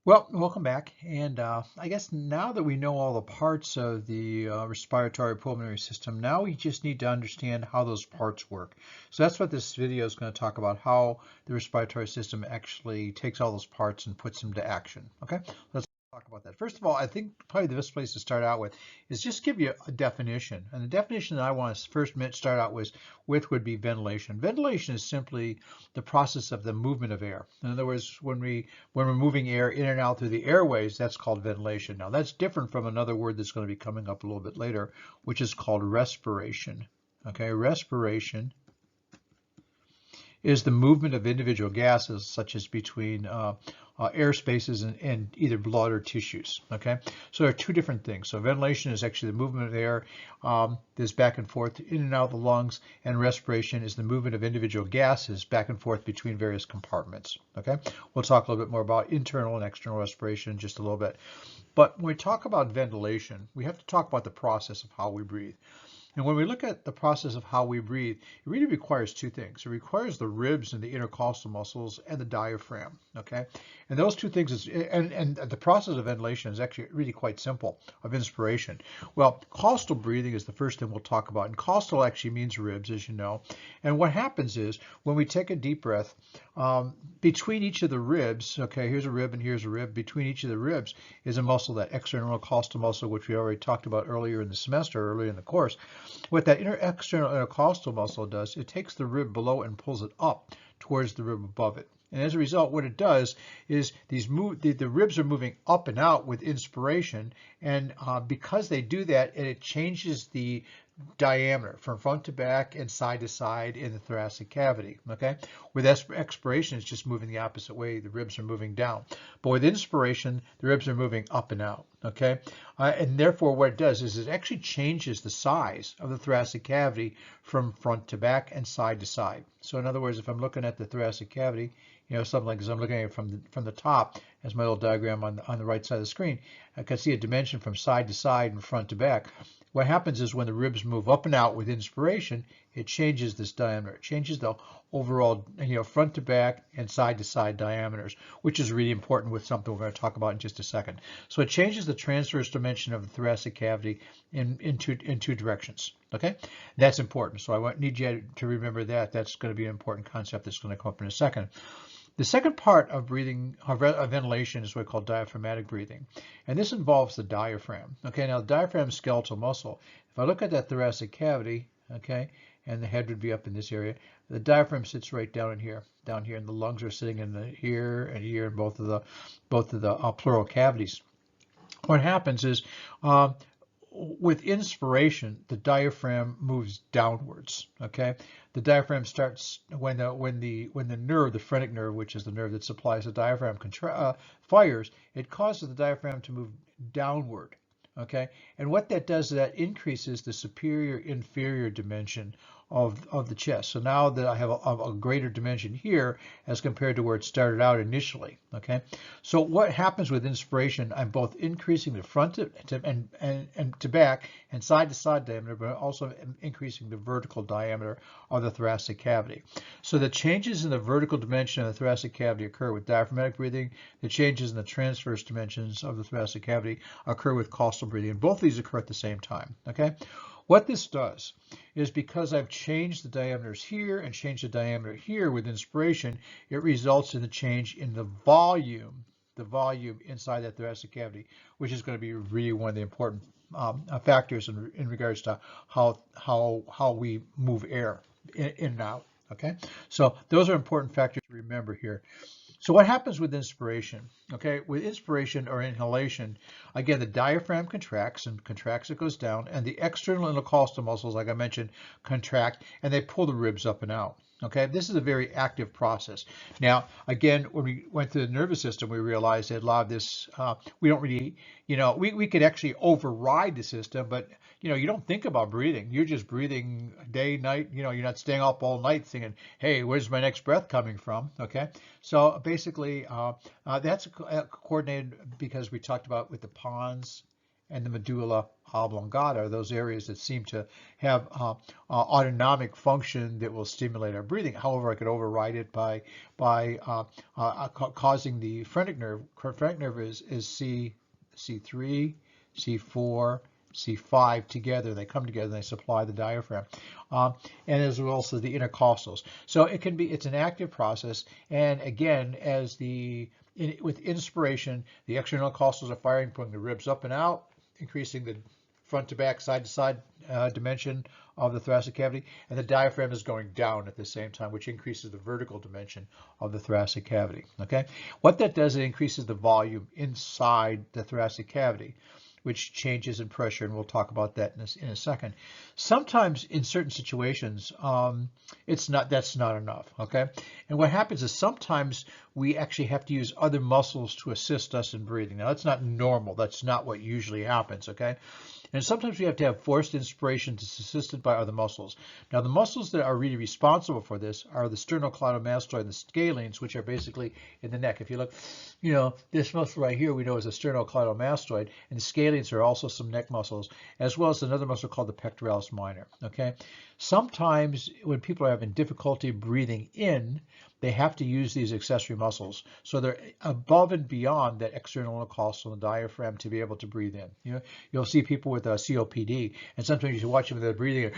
Well, welcome back. And I guess now that we know all the parts of the respiratory pulmonary system, now we just need to understand how those parts work. So that's what this video is going to talk about, how the respiratory system actually takes all those parts and puts them to action. Okay, let's talk about that. First of all, I think probably the best place to start out with is just give you a definition. And the definition that I want to first start out with would be ventilation. Ventilation is simply the process of the movement of air. In other words, when we're moving air in and out through the airways, that's called ventilation. Now, that's different from another word that's going to be coming up a little bit later, which is called respiration. Okay, respiration is the movement of individual gases, such as between air spaces and either blood or tissues. Okay, so there are two different things. So ventilation is actually the movement of air that's back and forth in and out of the lungs, and respiration is the movement of individual gases back and forth between various compartments. Okay, we'll talk a little bit more about internal and external respiration in just a little bit. But when we talk about ventilation, we have to talk about the process of how we breathe. And when we look at the process of how we breathe, it really requires two things. It requires the ribs and the intercostal muscles and the diaphragm, okay? And those two things, and the process of ventilation is actually really quite simple, of inspiration. Well, costal breathing is the first thing we'll talk about. And costal actually means ribs, as you know. And what happens is, when we take a deep breath, between each of the ribs, okay, here's a rib and here's a rib, between each of the ribs is a muscle, that external intercostal muscle, which we already talked about earlier in the semester, earlier in the course. What that external intercostal muscle does, it takes the rib below and pulls it up towards the rib above it. And as a result, what it does is the ribs are moving up and out with inspiration, and because they do that, it changes the diameter from front to back and side to side in the thoracic cavity. Okay, with expiration, it's just moving the opposite way. The ribs are moving down, but with inspiration, the ribs are moving up and out. Okay, and therefore, what it does is it actually changes the size of the thoracic cavity from front to back and side to side. So, in other words, if I'm looking at the thoracic cavity, something like this, I'm looking at it from the top as my little diagram on the right side of the screen. I can see a dimension from side to side and front to back. What happens is when the ribs move up and out with inspiration, it changes this diameter. It changes the overall, front to back and side to side diameters, which is really important with something we're going to talk about in just a second. So it changes the transverse dimension of the thoracic cavity in two directions. Okay, that's important. So I need you to remember that. That's going to be an important concept that's going to come up in a second. The second part of breathing, of ventilation, is what we call diaphragmatic breathing. And this involves the diaphragm. Okay, now the diaphragm is skeletal muscle. If I look at that thoracic cavity, okay, and the head would be up in this area, the diaphragm sits right down here, and the lungs are sitting in here and here in both of the pleural cavities. What happens is, with inspiration, the diaphragm moves downwards. Okay, the diaphragm starts when the nerve, the phrenic nerve, which is the nerve that supplies the diaphragm, fires. It causes the diaphragm to move downward. Okay, and what that does is that increases the superior inferior dimension of the chest. So now that I have a greater dimension here as compared to where it started out initially. Okay, so what happens with inspiration? I'm both increasing the front to back and side to side diameter, but also increasing the vertical diameter of the thoracic cavity. So the changes in the vertical dimension of the thoracic cavity occur with diaphragmatic breathing. The changes in the transverse dimensions of the thoracic cavity occur with costal breathing. And both of these occur at the same time. Okay. What this does is, because I've changed the diameters here and changed the diameter here with inspiration, it results in a change in the volume inside that thoracic cavity, which is going to be really one of the important factors in regards to how we move air in and out. Okay, so those are important factors to remember here. So what happens with inspiration? Okay, with inspiration or inhalation, again, the diaphragm contracts, it goes down, and the external intercostal muscles, like I mentioned, contract, and they pull the ribs up and out. Okay, this is a very active process. Now, again, when we went through the nervous system, we realized that a lot of this, we don't really, we could actually override the system, but you don't think about breathing. You're just breathing day, night. You're not staying up all night thinking, hey, where's my next breath coming from? Okay, so basically, that's coordinated because we talked about with the pons and the medulla oblongata are those areas that seem to have autonomic function that will stimulate our breathing. However, I could override it by causing the phrenic nerve. Phrenic nerve is C3, C4, C5 together. They come together and they supply the diaphragm, and as well as the intercostals. So it's an active process. And again, with inspiration, the external intercostals are firing, pulling the ribs up and out, increasing the front to back, side to side dimension of the thoracic cavity, and the diaphragm is going down at the same time, which increases the vertical dimension of the thoracic cavity. Okay, what that does, it increases the volume inside the thoracic cavity, which changes in pressure, and we'll talk about that in a second. Sometimes in certain situations, that's not enough, okay? And what happens is sometimes we actually have to use other muscles to assist us in breathing. Now, that's not normal. That's not what usually happens, okay? And sometimes we have to have forced inspiration that's assisted by other muscles. Now, the muscles that are really responsible for this are the sternocleidomastoid and the scalenes, which are basically in the neck. If you look, this muscle right here we know is a sternocleidomastoid, and the scalenes are also some neck muscles, as well as another muscle called the pectoralis minor, okay? Sometimes when people are having difficulty breathing in, they have to use these accessory muscles. So they're above and beyond that external intercostal and diaphragm to be able to breathe in. You'll see people with COPD, and sometimes you watch them, they're breathing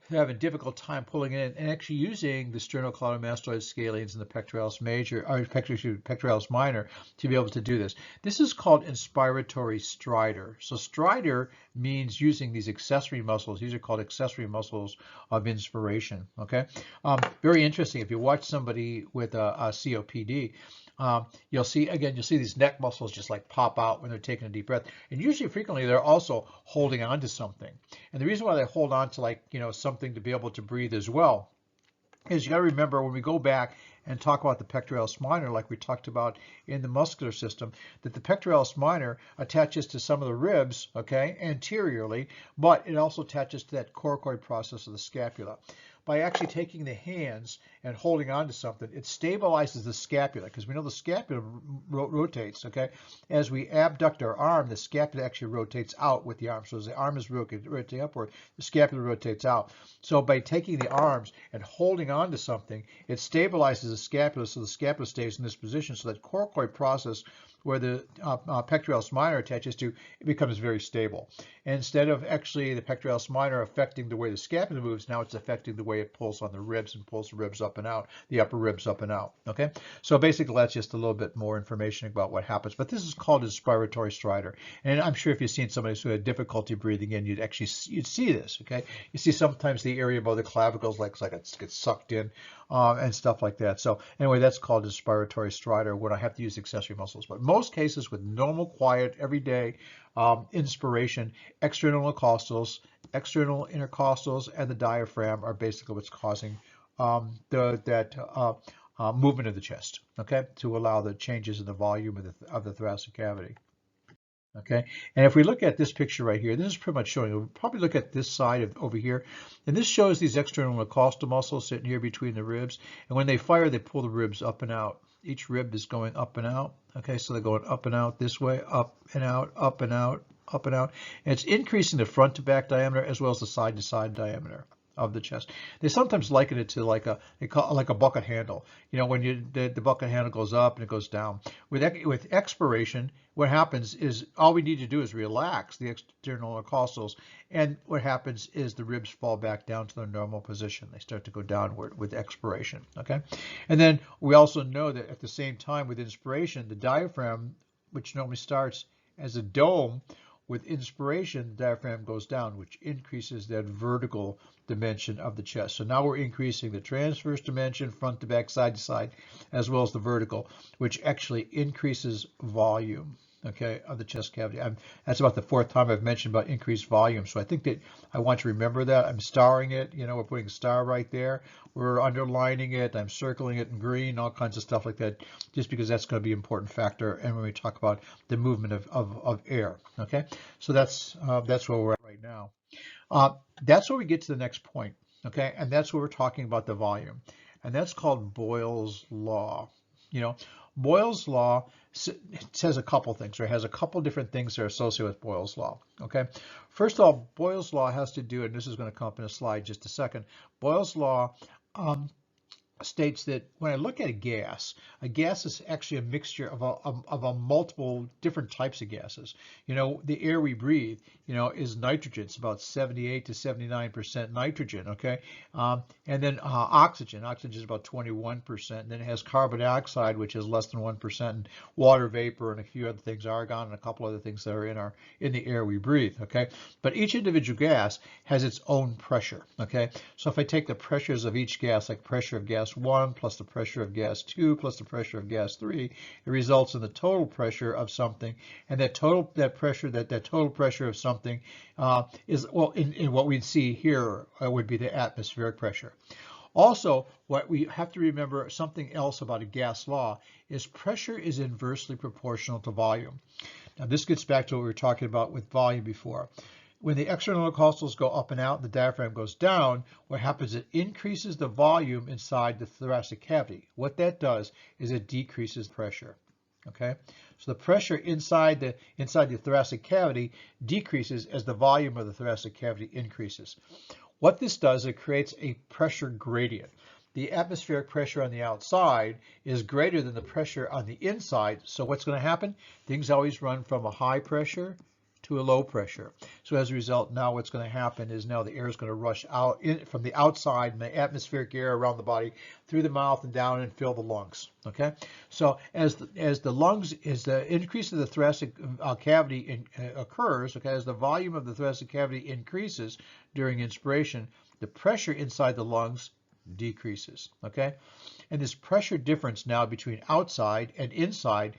they're having a difficult time pulling it in, and actually using the sternocleidomastoid scalenes and the pectoralis major, or pectoralis minor, to be able to do this. This is called inspiratory stridor. So stridor means using these accessory muscles. These are called accessory muscles of inspiration. Okay, very interesting. If you watch somebody with a COPD, you'll see these neck muscles just like pop out when they're taking a deep breath, and usually frequently they're also holding on to something. And the reason why they hold on to something to be able to breathe as well is you got to remember, when we go back and talk about the pectoralis minor, like we talked about in the muscular system, that the pectoralis minor attaches to some of the ribs, okay, anteriorly, but it also attaches to that coracoid process of the scapula. By actually taking the hands and holding on to something, it stabilizes the scapula, because we know the scapula rotates, okay? As we abduct our arm, the scapula actually rotates out with the arm. So as the arm is rotating upward, the scapula rotates out. So by taking the arms and holding on to something, it stabilizes the scapula, so the scapula stays in this position, so that coracoid process where the pectoralis minor attaches to, it becomes very stable. And instead of actually the pectoralis minor affecting the way the scapula moves, now it's affecting the way it pulls on the ribs and pulls the ribs up and out, the upper ribs up and out. Okay, so basically that's just a little bit more information about what happens. But this is called inspiratory stridor. And I'm sure if you've seen somebody who had difficulty breathing in, you'd see this. Okay, you see sometimes the area above the clavicles like it gets sucked in, and stuff like that. So anyway, that's called inspiratory stridor, when I have to use accessory muscles. But most cases with normal, quiet, everyday inspiration, external intercostals, and the diaphragm are basically what's causing that movement of the chest, okay, to allow the changes in the volume of the thoracic cavity. Okay, and if we look at this picture right here, this is pretty much showing, we'll probably look at this side over here, and this shows these external intercostal muscles sitting here between the ribs, and when they fire, they pull the ribs up and out. Each rib is going up and out. Okay, so they're going up and out this way, up and out, up and out, up and out, and it's increasing the front to back diameter as well as the side to side diameter of the chest. They sometimes liken it to like a bucket handle. When the bucket handle goes up and it goes down. With expiration, what happens is all we need to do is relax the external intercostals, and what happens is the ribs fall back down to their normal position. They start to go downward with expiration. Okay, and then we also know that at the same time with inspiration, the diaphragm, which normally starts as a dome, with inspiration, the diaphragm goes down, which increases that vertical dimension of the chest. So now we're increasing the transverse dimension, front to back, side to side, as well as the vertical, which actually increases volume, okay, of the chest cavity. That's about the fourth time I've mentioned about increased volume. So I think that I want to remember that. I'm starring it. We're putting a star right there. We're underlining it. I'm circling it in green, all kinds of stuff like that, just because that's going to be an important factor. And when we talk about the movement of air, okay, so that's where we're at right now. That's where we get to the next point, okay, and that's where we're talking about the volume, and that's called Boyle's law. Boyle's law says a couple things, or has a couple different things that are associated with Boyle's law. Okay, first of all, Boyle's law has to do, and this is going to come up in a slide in just a second. Boyle's law states that when I look at a gas is actually a mixture of a multiple different types of gases. The air we breathe, is nitrogen. It's about 78 to 79% nitrogen, okay? And then oxygen is about 21%. And then it has carbon dioxide, which is less than 1%, and water vapor, and a few other things, argon, and a couple other things that are in the air we breathe, okay? But each individual gas has its own pressure, okay? So if I take the pressures of each gas, like pressure of gas 1 plus the pressure of gas 2 plus the pressure of gas 3, it results in the total pressure of something, and that total pressure of something is, well, in what we'd see here would be the atmospheric pressure. Also, what we have to remember, something else about a gas law, is pressure is inversely proportional to volume. Now this gets back to what we were talking about with volume before. When the external intercostals go up and out and the diaphragm goes down, what happens is it increases the volume inside the thoracic cavity. What that does is it decreases pressure. Okay, so the pressure inside the thoracic cavity decreases as the volume of the thoracic cavity increases. What this does, it creates a pressure gradient. The atmospheric pressure on the outside is greater than the pressure on the inside. So what's going to happen? Things always run from a high pressure to a low pressure. So as a result, now what's going to happen is now the air is going to rush out from the outside and the atmospheric air around the body through the mouth and down and fill the lungs. Okay, so as the increase of the thoracic cavity occurs, okay, as the volume of the thoracic cavity increases during inspiration, the pressure inside the lungs decreases. Okay, and this pressure difference now between outside and inside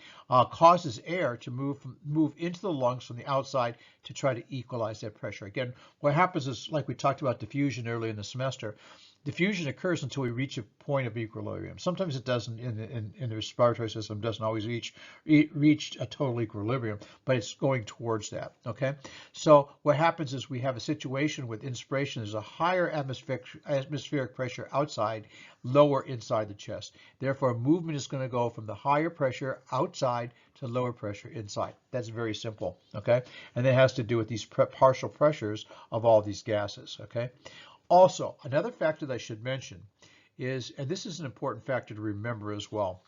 causes air to move into the lungs from the outside to try to equalize that pressure. Again, what happens is, like we talked about diffusion early in the semester, diffusion occurs until we reach a point of equilibrium. Sometimes it doesn't in the respiratory system, doesn't always reach a total equilibrium, but it's going towards that. Okay, so what happens is we have a situation with inspiration. There's a higher atmospheric pressure outside, lower inside the chest. Therefore, movement is going to go from the higher pressure outside to lower pressure inside. That's very simple. Okay, and that has to do with these partial pressures of all these gases. Okay. Also, another factor that I should mention is, and this is an important factor to remember as well,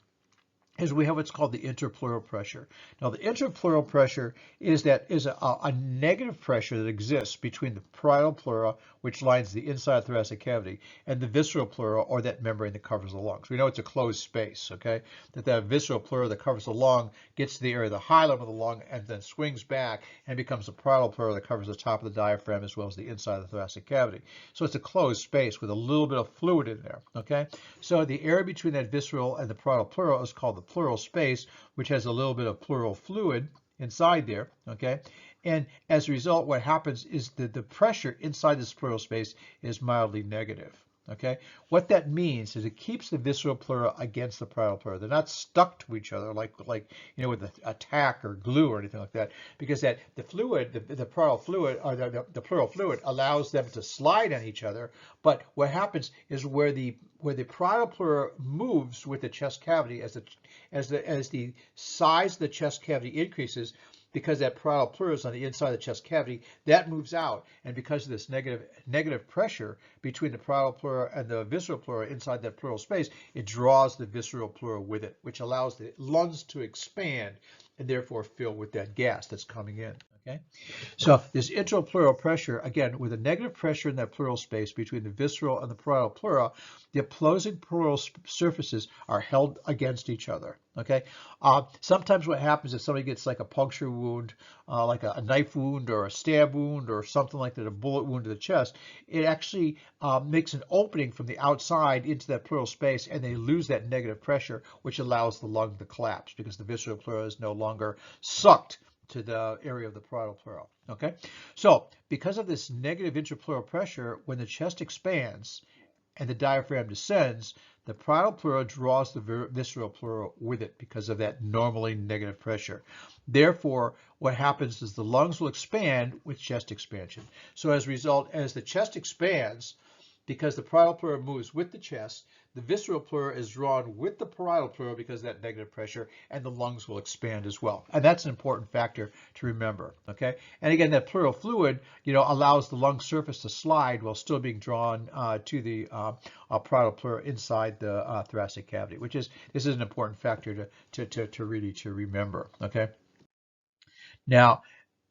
is we have what's called the interpleural pressure. Now, the interpleural pressure is a negative pressure that exists between the parietal pleura, which lines the inside thoracic cavity, and the visceral pleura, or that membrane that covers the lungs. We know it's a closed space, okay? That visceral pleura that covers the lung gets to the area of the hilum of the lung and then swings back and becomes the parietal pleura that covers the top of the diaphragm as well as the inside of the thoracic cavity. So it's a closed space with a little bit of fluid in there, okay? So the area between that visceral and the parietal pleura is called the pleural space, which has a little bit of pleural fluid inside there, okay? And as a result, what happens is that the pressure inside this pleural space is mildly negative, okay? What that means is it keeps the visceral pleura against the parietal pleura. They're not stuck to each other like with a tack or glue or anything like that, because the fluid, the parietal fluid, or the pleural fluid allows them to slide on each other. But what happens is where the parietal pleura moves with the chest cavity, as the size of the chest cavity increases, because that parietal pleura is on the inside of the chest cavity, that moves out, and because of this negative pressure between the parietal pleura and the visceral pleura inside that pleural space, it draws the visceral pleura with it, which allows the lungs to expand and therefore fill with that gas that's coming in. Okay, so this interpleural pressure, again, with a negative pressure in that pleural space between the visceral and the parietal pleura, the opposing pleural surfaces are held against each other. Okay, sometimes what happens is somebody gets like a puncture wound, like a knife wound or a stab wound or something like that, a bullet wound to the chest. It actually makes an opening from the outside into that pleural space, and they lose that negative pressure, which allows the lung to collapse because the visceral pleura is no longer sucked to the area of the parietal pleura. Okay, so because of this negative interpleural pressure, when the chest expands and the diaphragm descends, the parietal pleura draws the visceral pleura with it because of that normally negative pressure. Therefore, what happens is the lungs will expand with chest expansion. So as a result, as the chest expands, because the parietal pleura moves with the chest. The visceral pleura is drawn with the parietal pleura because of that negative pressure, and the lungs will expand as well. And that's an important factor to remember, okay? And again, that pleural fluid, allows the lung surface to slide while still being drawn to the parietal pleura inside the thoracic cavity, this is an important factor to really remember, okay? Now,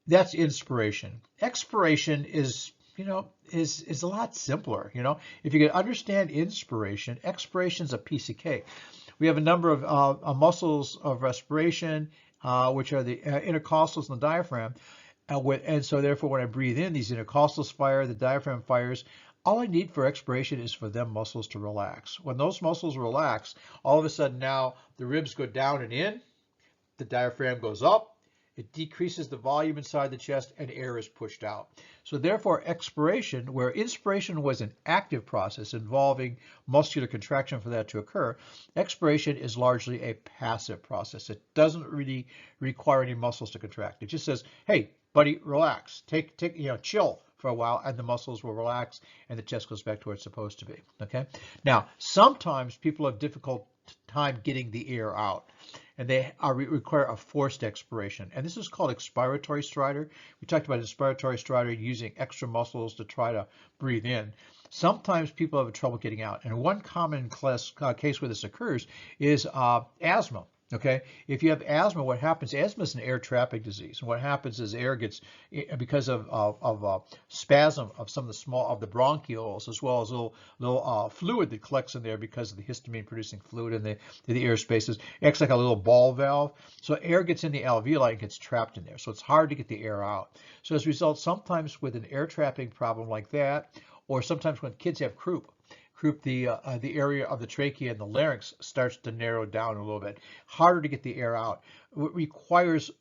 that's inspiration. Expiration is a lot simpler. If you can understand inspiration, expiration is a piece of cake. We have a number of muscles of respiration, which are the intercostals and the diaphragm. And so therefore, when I breathe in, these intercostals fire, the diaphragm fires. All I need for expiration is for them muscles to relax. When those muscles relax, all of a sudden now the ribs go down and in, the diaphragm goes up, it decreases the volume inside the chest, and air is pushed out. So therefore, expiration, where inspiration was an active process involving muscular contraction for that to occur, expiration is largely a passive process. It doesn't really require any muscles to contract. It just says, hey, buddy, relax, chill for a while, and the muscles will relax, and the chest goes back to where it's supposed to be, okay? Now, sometimes people have difficult time getting the air out, and they require a forced expiration. And this is called expiratory stridor. We talked about inspiratory stridor using extra muscles to try to breathe in. Sometimes people have trouble getting out. And one common case where this occurs is asthma. Okay, if you have asthma, what happens? Asthma is an air trapping disease, and what happens is air gets, because of spasm of some of the bronchioles, as well as little fluid that collects in there because of the histamine producing fluid in the air spaces. It acts like a little ball valve, so air gets in the alveoli and gets trapped in there. So it's hard to get the air out. So as a result, sometimes with an air trapping problem like that, or sometimes when kids have croup, the area of the trachea and the larynx starts to narrow down a little bit. Harder to get the air out. It requires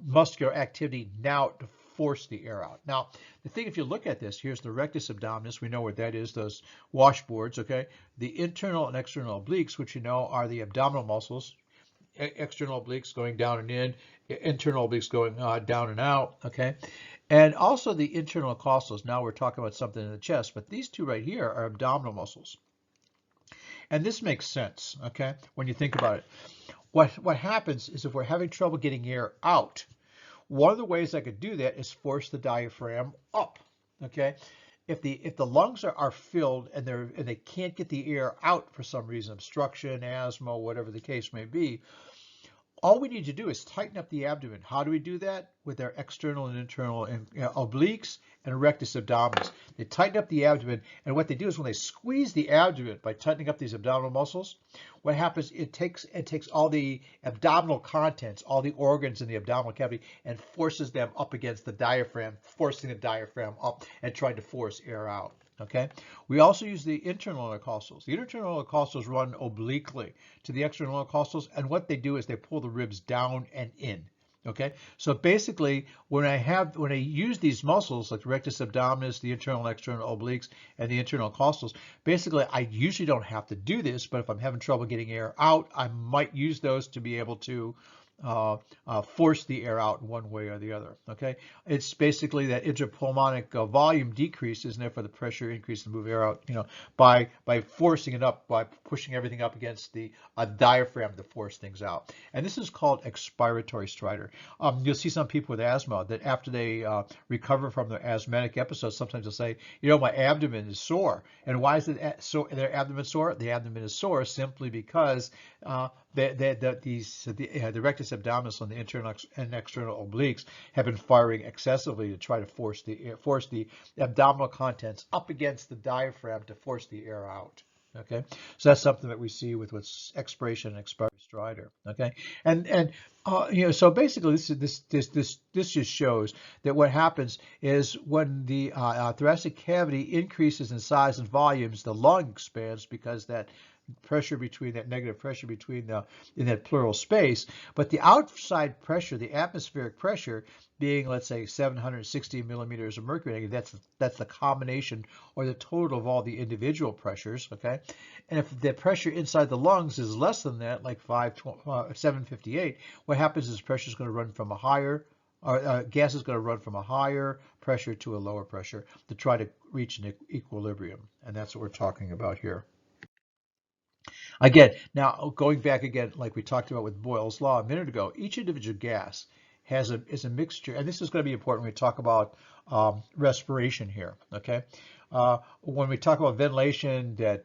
muscular activity now to force the air out. Now, the thing, if you look at this, here's the rectus abdominis. We know what that is, those washboards, okay? The internal and external obliques, which are the abdominal muscles. External obliques going down and in, internal obliques going down and out, okay? And also the internal costals. Now we're talking about something in the chest, but these two right here are abdominal muscles. And this makes sense, okay, when you think about it. What happens is if we're having trouble getting air out, one of the ways I could do that is force the diaphragm up, okay? If the lungs are filled and they can't get the air out for some reason, obstruction, asthma, whatever the case may be, all we need to do is tighten up the abdomen. How do we do that? With our external and internal obliques and rectus abdominis. They tighten up the abdomen, and what they do is when they squeeze the abdomen by tightening up these abdominal muscles, what happens, it takes all the abdominal contents, all the organs in the abdominal cavity, and forces them up against the diaphragm, forcing the diaphragm up and trying to force air out. Okay. We also use the internal intercostals. The internal intercostals run obliquely to the external intercostals, and what they do is they pull the ribs down and in. Okay. So basically, when I use these muscles like the rectus abdominis, the internal and external obliques, and the internal costals, basically I usually don't have to do this, but if I'm having trouble getting air out, I might use those to be able to force the air out in one way or the other. Okay, it's basically that intrapulmonic volume decreases, and therefore the pressure increases to move air out. By forcing it up, by pushing everything up against the diaphragm to force things out. And this is called expiratory stridor. You'll see some people with asthma that after they recover from their asthmatic episodes, sometimes they'll say, my abdomen is sore. And why is it their abdomen sore? The abdomen is sore simply because the rectus abdominis on the internal and external obliques have been firing excessively to try to force the abdominal contents up against the diaphragm to force the air out. Okay, so that's something that we see with what's expiration and expiratory stridor. Okay, and so basically this just shows that what happens is when the thoracic cavity increases in size and volumes, the lung expands because that pressure between that negative pressure between in that pleural space, but the outside pressure, the atmospheric pressure, being let's say 760 millimeters of mercury, that's the combination or the total of all the individual pressures. Okay, and if the pressure inside the lungs is less than that, like 758, what happens is pressure is going to run from a higher gas is going to run from a higher pressure to a lower pressure to try to reach an equilibrium. And that's what we're talking about here. Again, now going back again, like we talked about with Boyle's law a minute ago, each individual gas is a mixture, and this is going to be important when we talk about respiration here. Okay, when we talk about ventilation, that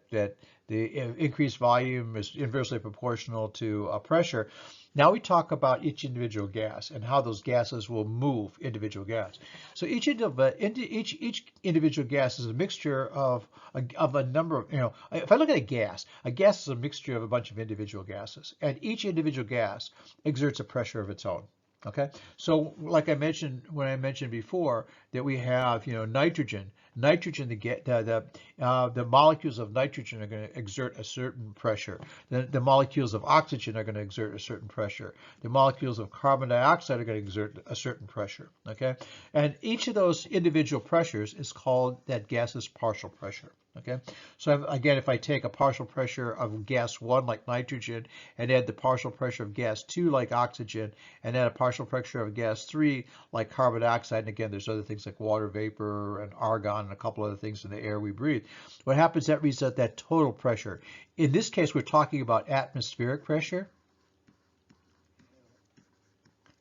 the increased volume is inversely proportional to pressure. Now we talk about each individual gas and how those gases will move individual gas. So each individual gas is a mixture of a number of, if I look at a gas is a mixture of a bunch of individual gases, and each individual gas exerts a pressure of its own. Okay, so like I mentioned when I mentioned before that we have nitrogen. Nitrogen, the molecules of nitrogen are going to exert a certain pressure. The molecules of oxygen are going to exert a certain pressure. The molecules of carbon dioxide are going to exert a certain pressure. Okay, and each of those individual pressures is called that gas's partial pressure. Okay, so again, if I take a partial pressure of gas 1 like nitrogen and add the partial pressure of gas 2 like oxygen and add a partial pressure of gas 3 like carbon dioxide, and again there's other things like water vapor and argon and a couple other things in the air we breathe, what happens, that reads out that total pressure. In this case we're talking about atmospheric pressure,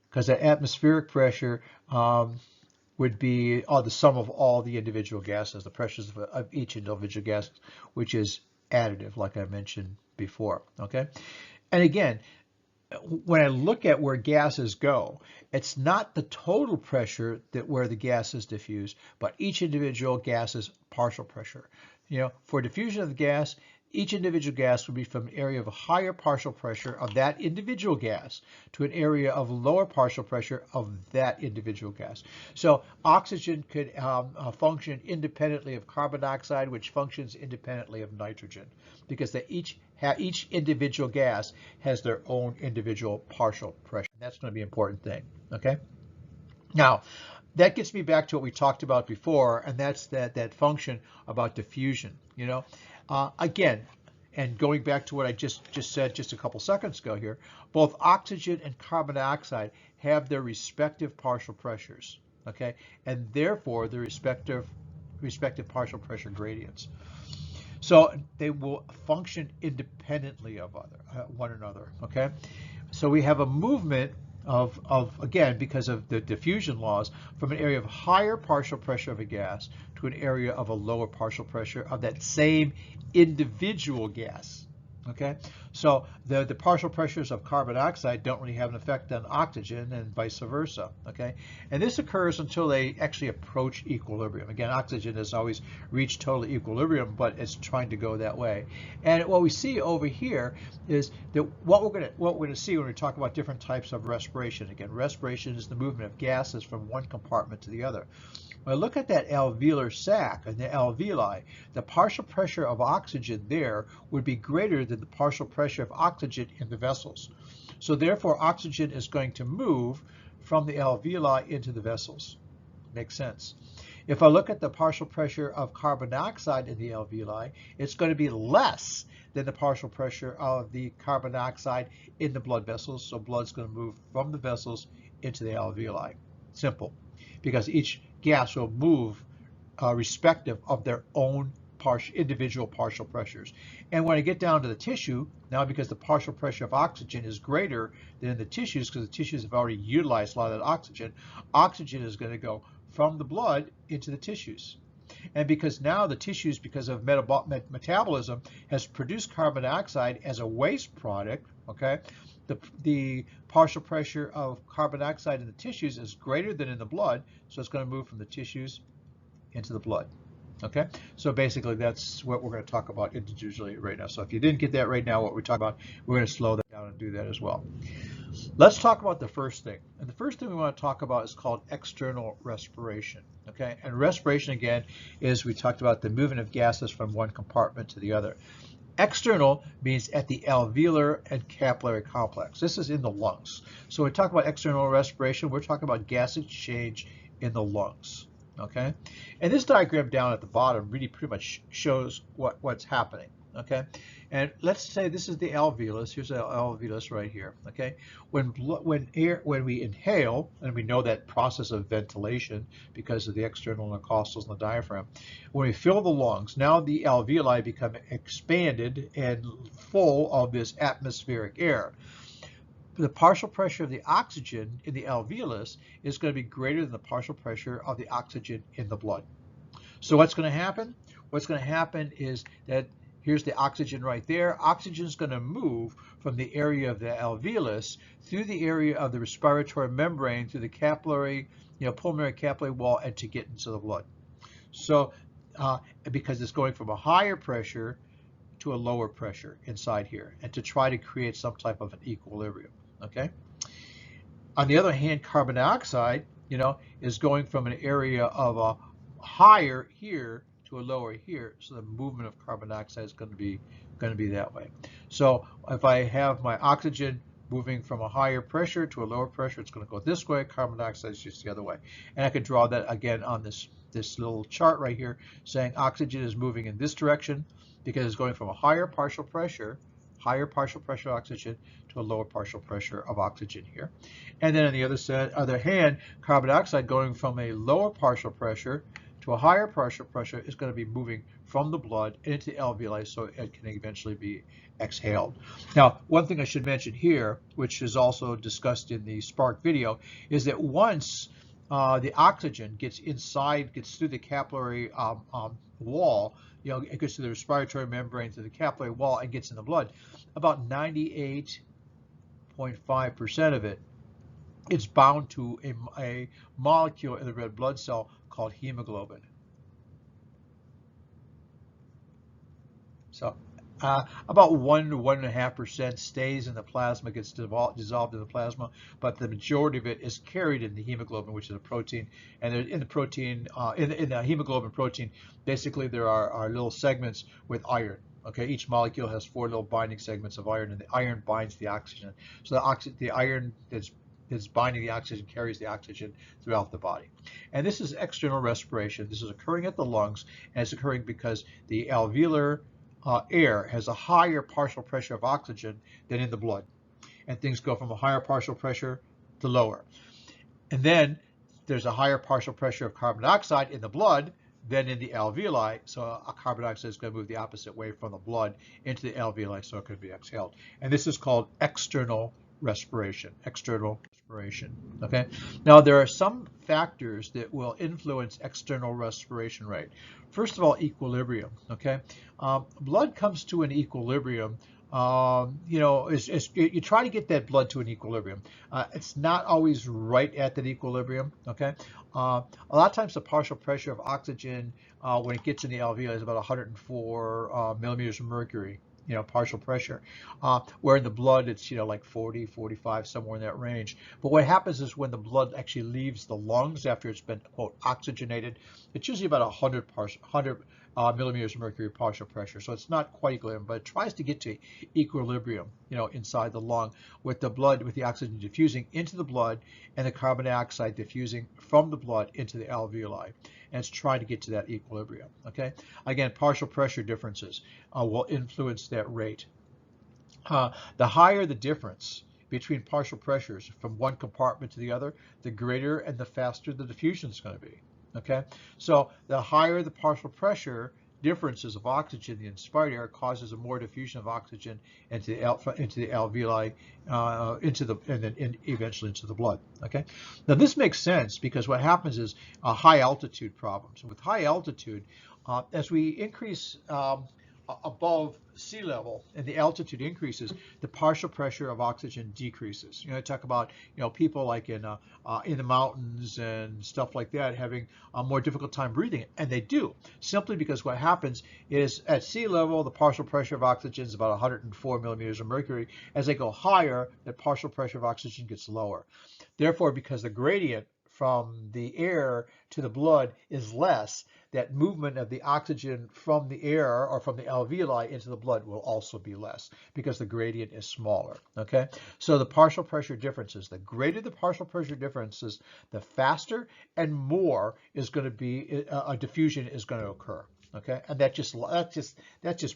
because that atmospheric pressure would be the sum of all the individual gases, the pressures of each individual gas, which is additive, like I mentioned before. Okay, and again, when I look at where gases go, it's not the total pressure that where the gas is diffused, but each individual gas's partial pressure. For diffusion of the gas, each individual gas would be from an area of higher partial pressure of that individual gas to an area of lower partial pressure of that individual gas. So oxygen could function independently of carbon dioxide, which functions independently of nitrogen, because each individual gas has their own individual partial pressure. That's going to be an important thing. Okay. Now, that gets me back to what we talked about before, and that's that function about diffusion. Again, and going back to what I just said just a couple seconds ago here, both oxygen and carbon dioxide have their respective partial pressures, okay, and therefore their respective partial pressure gradients. So they will function independently of one another, okay? So we have a movement of again, because of the diffusion laws, from an area of higher partial pressure of a gas to an area of a lower partial pressure of that same individual gas. Okay, so the partial pressures of carbon dioxide don't really have an effect on oxygen and vice versa. Okay, and this occurs until they actually approach equilibrium. Again, oxygen has always reached total equilibrium, but it's trying to go that way. And what we see over here is that what we're going to see when we talk about different types of respiration. Again, respiration is the movement of gases from one compartment to the other. When I look at that alveolar sac and the alveoli, the partial pressure of oxygen there would be greater than the partial pressure of oxygen in the vessels. So therefore, oxygen is going to move from the alveoli into the vessels. Makes sense. If I look at the partial pressure of carbon dioxide in the alveoli, it's going to be less than the partial pressure of the carbon dioxide in the blood vessels. So blood's going to move from the vessels into the alveoli. Simple. Because each gas will move respective of their own individual partial pressures. And when I get down to the tissue, now because the partial pressure of oxygen is greater than the tissues, because the tissues have already utilized a lot of that oxygen is going to go from the blood into the tissues. And because now the tissues, because of metabolism, has produced carbon dioxide as a waste product, okay, the partial pressure of carbon dioxide in the tissues is greater than in the blood, so it's going to move from the tissues into the blood. Okay, so basically that's what we're going to talk about individually right now. So if you didn't get that right now, what we're talking about, we're going to slow that down and do that as well. Let's talk about the first thing. And the first thing we want to talk about is called external respiration. Okay, and respiration again is, we talked about the movement of gases from one compartment to the other. External means at the alveolar and capillary complex. This is in the lungs. So when we talk about external respiration, we're talking about gas exchange in the lungs. Okay, and this diagram down at the bottom really pretty much shows what's happening. Okay, And let's say this is the alveolus. Here's the alveolus right here. Okay, when we inhale, and we know that process of ventilation because of the external intercostals and the diaphragm. When we fill the lungs, now the alveoli become expanded and full of this atmospheric air. The partial pressure of the oxygen in the alveolus is going to be greater than the partial pressure of the oxygen in the blood. So what's going to happen? What's going to happen is that here's the oxygen right there. Oxygen is going to move from the area of the alveolus through the area of the respiratory membrane, through the capillary, pulmonary capillary wall, and to get into the blood. So because it's going from a higher pressure to a lower pressure inside here, and to try to create some type of an equilibrium. Okay. On the other hand, carbon dioxide, is going from an area of a higher here to a lower here. So the movement of carbon dioxide is going to be that way. So if I have my oxygen moving from a higher pressure to a lower pressure, it's going to go this way. Carbon dioxide is just the other way. And I could draw that again on this little chart right here, saying oxygen is moving in this direction because it's going from a higher partial pressure oxygen to a lower partial pressure of oxygen here. And then on the other hand, carbon dioxide going from a lower partial pressure to a higher partial pressure is going to be moving from the blood into the alveoli, so it can eventually be exhaled. Now, one thing I should mention here, which is also discussed in the Spark video, is that once the oxygen gets through the capillary wall, it goes through the respiratory membrane, through the capillary wall, and gets in the blood. About 98.5% of it is bound to a molecule in the red blood cell called hemoglobin. So about 1 to 1.5% stays in the plasma, gets dissolved in the plasma, but the majority of it is carried in the hemoglobin, which is a protein. And in the protein, in the hemoglobin protein, basically there are little segments with iron. Okay, each molecule has 4 little binding segments of iron, and the iron binds the oxygen. So the iron is binding the oxygen, carries the oxygen throughout the body. And this is external respiration. This is occurring at the lungs, and it's occurring because the alveolar air has a higher partial pressure of oxygen than in the blood. And things go from a higher partial pressure to lower. And then there's a higher partial pressure of carbon dioxide in the blood than in the alveoli. So a carbon dioxide is going to move the opposite way from the blood into the alveoli, so it can be exhaled. And this is called external respiration. Okay. Now there are some factors that will influence external respiration rate. First of all, equilibrium. Okay. Blood comes to an equilibrium. You try to get that blood to an equilibrium. It's not always right at that equilibrium. Okay. A lot of times the partial pressure of oxygen when it gets in the alveoli is about 104 millimeters of mercury. Partial pressure, where in the blood it's like 40, 45, somewhere in that range. But what happens is when the blood actually leaves the lungs after it's been, quote, oxygenated, it's usually about 100 millimeters of mercury partial pressure. So it's not quite equilibrium, but it tries to get to equilibrium, inside the lung, with the oxygen diffusing into the blood and the carbon dioxide diffusing from the blood into the alveoli. And it's trying to get to that equilibrium. Okay. Again, partial pressure differences will influence that rate. The higher the difference between partial pressures from one compartment to the other, the greater and the faster the diffusion is going to be. Okay. So the higher the partial pressure differences of oxygen in the inspired air causes a more diffusion of oxygen into the alveoli, and then eventually into the blood. Okay. Now this makes sense because what happens is high altitude problems. With high altitude, as we increase above sea level and the altitude increases, the partial pressure of oxygen decreases. I talk about people like in the mountains and stuff like that having a more difficult time breathing, and they do, simply because what happens is at sea level the partial pressure of oxygen is about 104 millimeters of mercury. As they go higher, the partial pressure of oxygen gets lower. Therefore, because the gradient from the air to the blood is less, that movement of the oxygen from the air or from the alveoli into the blood will also be less because the gradient is smaller. Okay, so the partial pressure differences, the greater the partial pressure differences, the faster and more is going to be a diffusion is going to occur. Okay, and that's just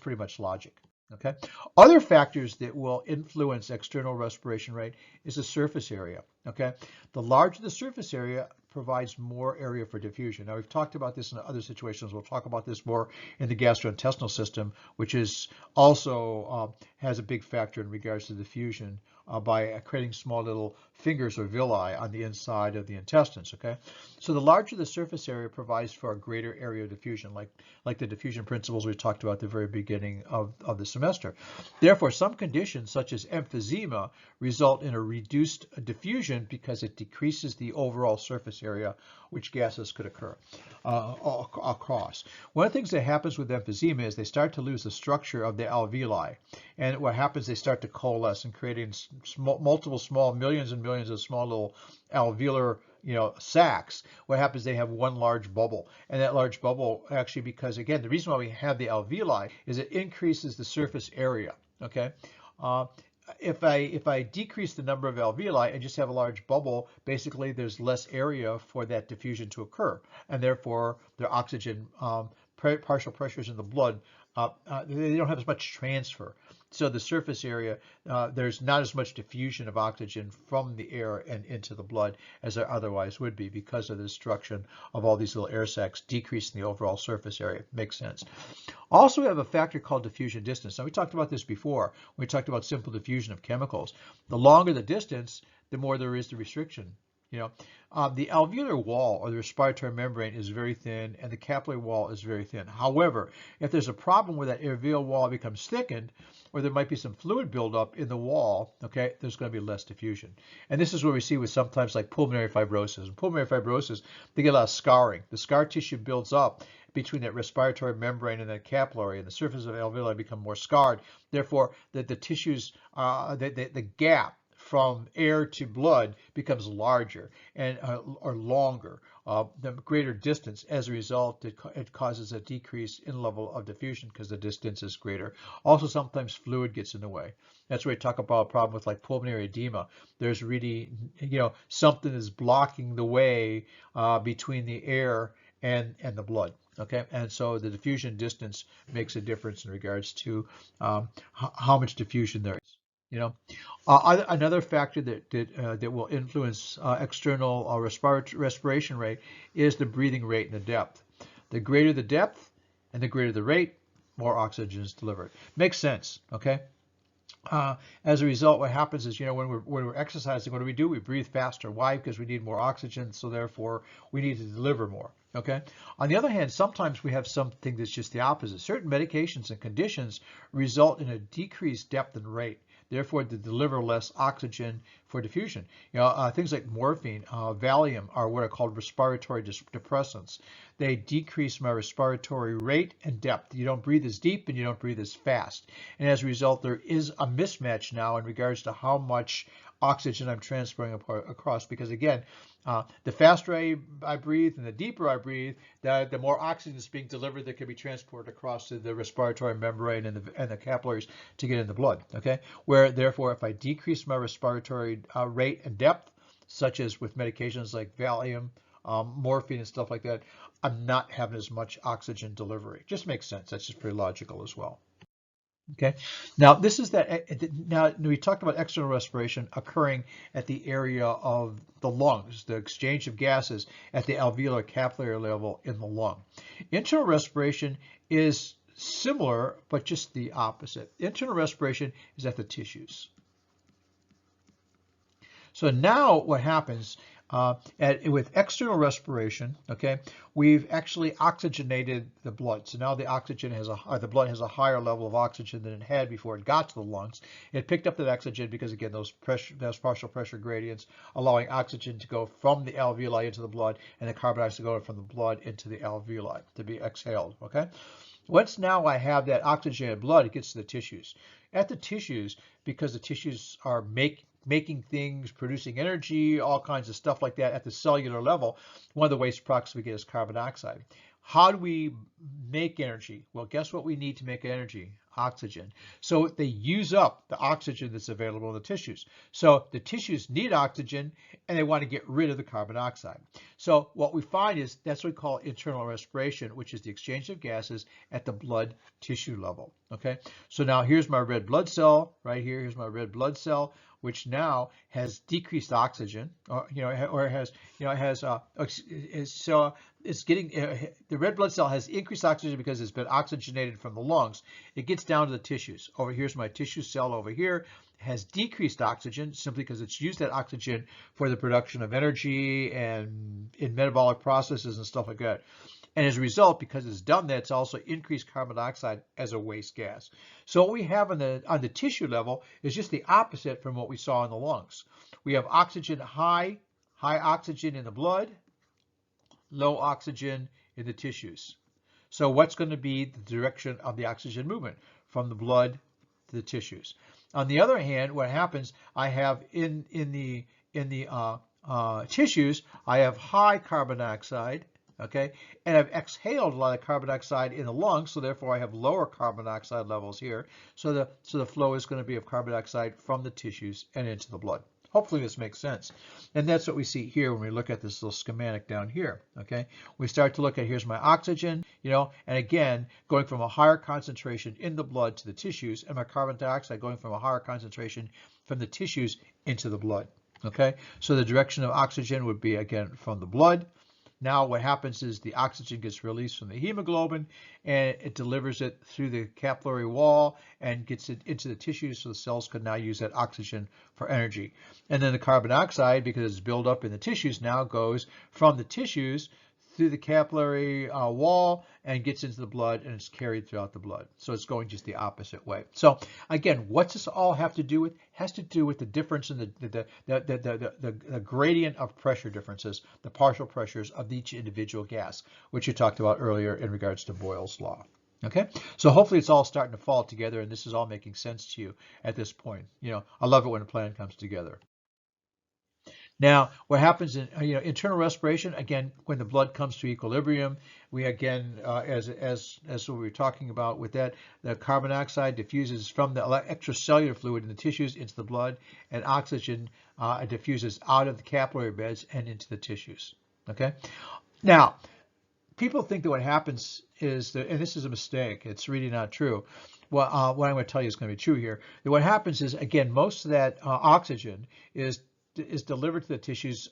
pretty much logic. Okay. Other factors that will influence external respiration rate is the surface area. Okay. The larger the surface area provides more area for diffusion. Now we've talked about this in other situations. We'll talk about this more in the gastrointestinal system, which is also has a big factor in regards to diffusion by creating small little fingers or villi on the inside of the intestines. Okay. So the larger the surface area provides for a greater area of diffusion, like the diffusion principles we talked about at the very beginning of the semester. Therefore, some conditions such as emphysema result in a reduced diffusion because it decreases the overall surface area which gases could occur across. One of the things that happens with emphysema is they start to lose the structure of the alveoli. And what happens, they start to coalesce and creating multiple small, millions and millions of small little alveolar sacs. What happens, they have one large bubble, and that large bubble actually, because again, the reason why we have the alveoli is it increases the surface area. Okay. If I decrease the number of alveoli and just have a large bubble, basically there's less area for that diffusion to occur, and therefore the oxygen partial pressures in the blood they don't have as much transfer. So the surface area, there's not as much diffusion of oxygen from the air and into the blood as there otherwise would be because of the destruction of all these little air sacs, decreasing the overall surface area. Makes sense. Also, we have a factor called diffusion distance. Now, we talked about this before. We talked about simple diffusion of chemicals. The longer the distance, the more there is the restriction. The alveolar wall or the respiratory membrane is very thin and the capillary wall is very thin. However, if there's a problem where that alveolar wall becomes thickened or there might be some fluid buildup in the wall, okay, there's going to be less diffusion. And this is what we see with sometimes like pulmonary fibrosis. In pulmonary fibrosis, they get a lot of scarring. The scar tissue builds up between that respiratory membrane and that capillary, and the surface of the alveoli become more scarred. Therefore, the tissues, the gap from air to blood becomes larger and or longer, the greater distance. As a result, it causes a decrease in level of diffusion because the distance is greater. Also, sometimes fluid gets in the way. That's where we talk about a problem with like pulmonary edema. There's really, something is blocking the way between the air and the blood. Okay, and so the diffusion distance makes a difference in regards to how much diffusion there is. Another factor that will influence external respiration rate is the breathing rate and the depth. The greater the depth and the greater the rate, more oxygen is delivered. Makes sense, okay? As a result, what happens is, when we're exercising, what do? We breathe faster. Why? Because we need more oxygen, so therefore we need to deliver more. Okay. On the other hand, sometimes we have something that's just the opposite. Certain medications and conditions result in a decreased depth and rate. Therefore, they deliver less oxygen for diffusion. Things like morphine, Valium are what are called respiratory depressants. They decrease my respiratory rate and depth. You don't breathe as deep and you don't breathe as fast. And as a result, there is a mismatch now in regards to how much oxygen I'm transferring across, because again, the faster I breathe and the deeper I breathe, the more oxygen is being delivered that can be transported across to the respiratory membrane and the capillaries to get in the blood. Okay, where therefore if I decrease my respiratory rate and depth, such as with medications like Valium, morphine and stuff like that, I'm not having as much oxygen delivery. Just makes sense. That's just pretty logical as well. Okay, now this is that. Now we talked about external respiration occurring at the area of the lungs, the exchange of gases at the alveolar capillary level in the lung. Internal respiration is similar, but just the opposite. Internal respiration is at the tissues. So now what happens with external respiration, okay, we've actually oxygenated the blood. So now the blood has a higher level of oxygen than it had before it got to the lungs. It picked up that oxygen because again, those partial pressure gradients allowing oxygen to go from the alveoli into the blood and the carbon dioxide to go from the blood into the alveoli to be exhaled. Okay. Once now I have that oxygenated blood, it gets to the tissues. At the tissues, because the tissues are making things, producing energy, all kinds of stuff like that at the cellular level, one of the waste products we get is carbon dioxide. How do we make energy? Well, guess what we need to make energy? Oxygen. So they use up the oxygen that's available in the tissues. So the tissues need oxygen and they want to get rid of the carbon dioxide. So what we find is that's what we call internal respiration, which is the exchange of gases at the blood tissue level. Okay, so now here's my red blood cell right here. Here's my red blood cell, which now has decreased oxygen, or or has it has it's getting the red blood cell has increased oxygen because it's been oxygenated from the lungs. It gets down to the tissues. Over here's my tissue cell over here has decreased oxygen simply because it's used that oxygen for the production of energy and in metabolic processes and stuff like that. And as a result, because it's done that, it's also increased carbon dioxide as a waste gas. So what we have on the tissue level is just the opposite from what we saw in the lungs. We have oxygen high oxygen in the blood, low oxygen in the tissues. So what's going to be the direction of the oxygen movement from the blood to the tissues? On the other hand, what happens, I have in the tissues, I have high carbon dioxide, okay, and I've exhaled a lot of carbon dioxide in the lungs, so therefore I have lower carbon dioxide levels here. So the flow is going to be of carbon dioxide from the tissues and into the blood. Hopefully this makes sense. And that's what we see here when we look at this little schematic down here, okay? We start to look at, here's my oxygen, and again, going from a higher concentration in the blood to the tissues, and my carbon dioxide going from a higher concentration from the tissues into the blood, okay? So the direction of oxygen would be, again, from the blood. Now what happens is the oxygen gets released from the hemoglobin and it delivers it through the capillary wall and gets it into the tissues so the cells can now use that oxygen for energy. And then the carbon dioxide, because it's built up in the tissues, now goes from the tissues through the capillary wall and gets into the blood and it's carried throughout the blood. So it's going just the opposite way. So again, what's this all have to do with? It has to do with the difference in the gradient of pressure differences, the partial pressures of each individual gas, which you talked about earlier in regards to Boyle's law. Okay, so hopefully it's all starting to fall together and this is all making sense to you at this point. I love it when a plan comes together. Now, what happens in internal respiration? Again, when the blood comes to equilibrium, we again, as what we were talking about with that, the carbon dioxide diffuses from the extracellular fluid in the tissues into the blood, and oxygen diffuses out of the capillary beds and into the tissues. Okay. Now, people think that what happens is that, and this is a mistake. It's really not true. Well, what I'm going to tell you is going to be true here. That what happens is, again, most of that oxygen is delivered to the tissues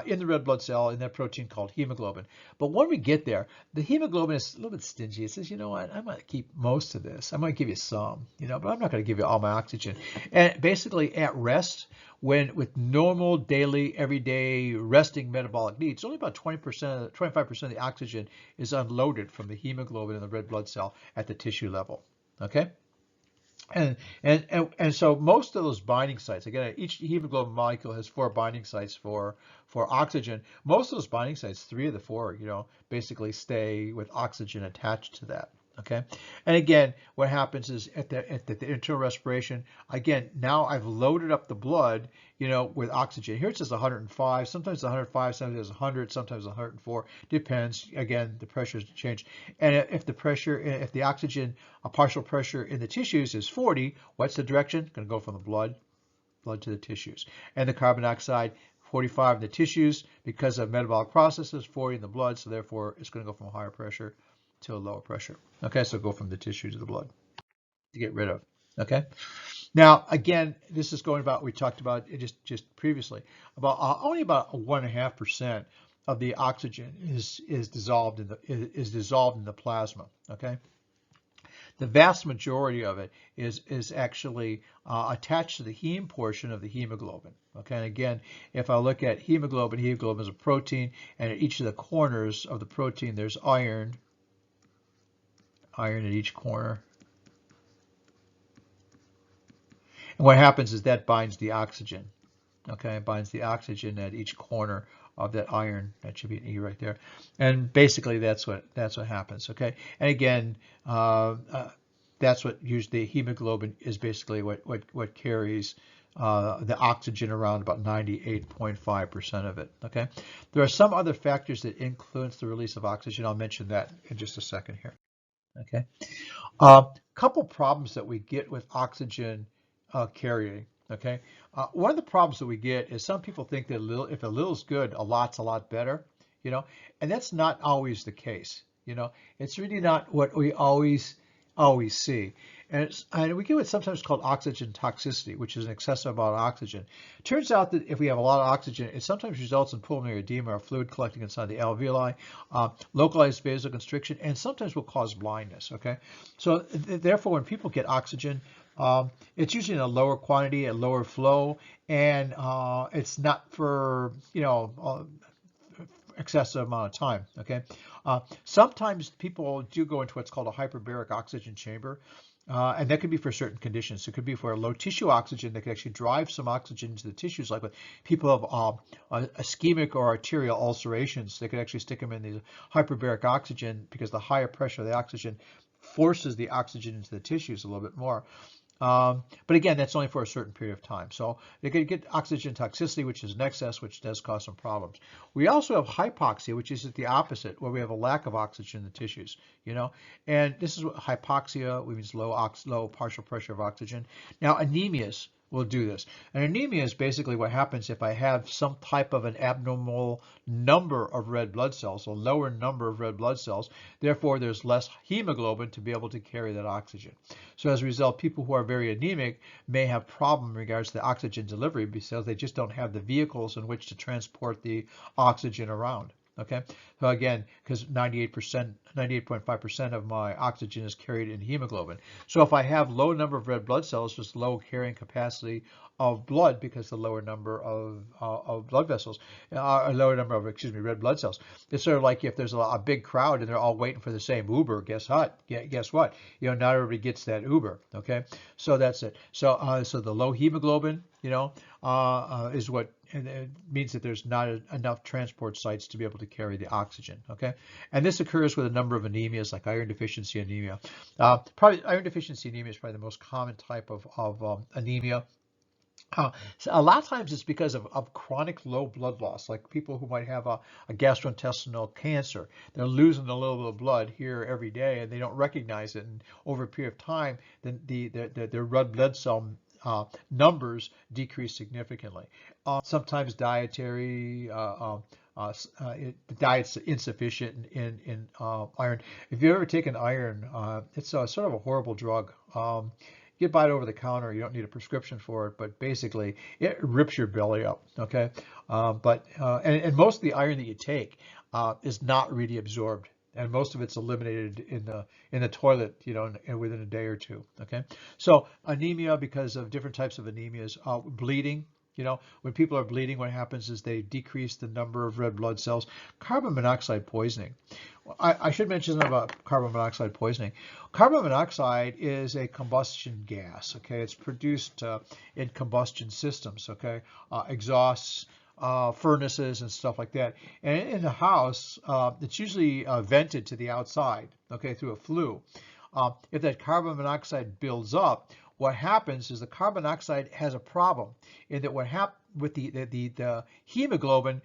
in the red blood cell in that protein called hemoglobin. But when we get there, the hemoglobin is a little bit stingy. It says, you know what, I'm going to keep most of this. I'm going to give you some, but I'm not going to give you all my oxygen. And basically at rest, with normal daily, everyday resting metabolic needs, only about 25% of the oxygen is unloaded from the hemoglobin in the red blood cell at the tissue level. Okay. And so most of those binding sites, again, each hemoglobin molecule has 4 binding sites for oxygen. Most of those binding sites, 3 of the 4, basically stay with oxygen attached to that. Okay, and again, what happens is at the internal respiration, again, now I've loaded up the blood, with oxygen. Here it says 105, sometimes 105, sometimes 100, sometimes 104, depends. Again, the pressures change. And if the oxygen, a partial pressure in the tissues is 40, what's the direction? Going to go from the blood to the tissues. And the carbon dioxide, 45 in the tissues because of metabolic processes, 40 in the blood, so therefore it's going to go from a higher pressure to a lower pressure. Okay, so go from the tissue to the blood to get rid of. Okay. Now, again, this is going about, we talked about it just previously, about only about 1.5% of the oxygen is dissolved in the plasma. Okay. The vast majority of it is actually attached to the heme portion of the hemoglobin. Okay, and again, if I look at hemoglobin is a protein, and at each of the corners of the protein, there's iron at each corner. And what happens is that binds the oxygen. Okay, it binds the oxygen at each corner of that iron. That should be an E right there. And basically that's what happens. Okay, and again, that's what usually hemoglobin is basically what carries the oxygen around about 98.5% of it. Okay, there are some other factors that influence the release of oxygen. I'll mention that in just a second here. Okay, couple problems that we get with oxygen carrying. Okay, one of the problems that we get is some people think that if a little is good, a lot's a lot better. And that's not always the case. It's really not what we always always see. And we get what's sometimes called oxygen toxicity, which is an excessive amount of oxygen. Turns out that if we have a lot of oxygen, it sometimes results in pulmonary edema or fluid collecting inside the alveoli, localized vasoconstriction, and sometimes will cause blindness. Okay, so therefore, when people get oxygen, it's usually in a lower quantity, a lower flow, and it's not for excessive amount of time. Okay, sometimes people do go into what's called a hyperbaric oxygen chamber. And that could be for certain conditions. It could be for a low tissue oxygen that could actually drive some oxygen into the tissues. Like when people have ischemic or arterial ulcerations, they could actually stick them in the hyperbaric oxygen because the higher pressure of the oxygen forces the oxygen into the tissues a little bit more. But again, that's only for a certain period of time. So they could get oxygen toxicity, which is an excess, which does cause some problems. We also have hypoxia, which is the opposite, where we have a lack of oxygen in the tissues, and this is what hypoxia, which means low partial pressure of oxygen. Now, anemias will do this. And anemia is basically what happens if I have some type of an abnormal number of red blood cells, a lower number of red blood cells. Therefore, there's less hemoglobin to be able to carry that oxygen. So as a result, people who are very anemic may have problem in regards to the oxygen delivery because they just don't have the vehicles in which to transport the oxygen around. Okay, so again, because 98.5% of my oxygen is carried in hemoglobin. So if I have low number of red blood cells, just low carrying capacity of blood because the lower number of blood vessels, a lower number of, red blood cells. It's sort of like if there's a big crowd and they're all waiting for the same Uber. Guess what? Not everybody gets that Uber. Okay, so that's it. So so the low hemoglobin, is what. And it means that there's not enough transport sites to be able to carry the oxygen. Okay, and this occurs with a number of anemias like iron deficiency anemia. Probably iron deficiency anemia is probably the most common type of anemia. So a lot of times it's because of chronic low blood loss, like people who might have a gastrointestinal cancer. They're losing a little bit of blood here every day, and they don't recognize it. And over a period of time, then their red blood cell numbers decrease significantly. Sometimes dietary, the diet's insufficient in iron. If you've ever taken iron, it's sort of a horrible drug. You buy it over the counter. You don't need a prescription for it, but basically it rips your belly up. Okay, and most of the iron that you take is not really absorbed, and most of it's eliminated in the toilet, within a day or two. Okay, so anemia because of different types of anemias, bleeding. When people are bleeding, what happens is they decrease the number of red blood cells. Carbon monoxide poisoning. I should mention something about carbon monoxide poisoning. Carbon monoxide is a combustion gas. Okay, it's produced in combustion systems. Okay, exhausts, furnaces, and stuff like that. And in the house, it's usually vented to the outside. Okay, through a flue. If that carbon monoxide builds up, what happens is the carbon monoxide has a problem in that what happens with the hemoglobin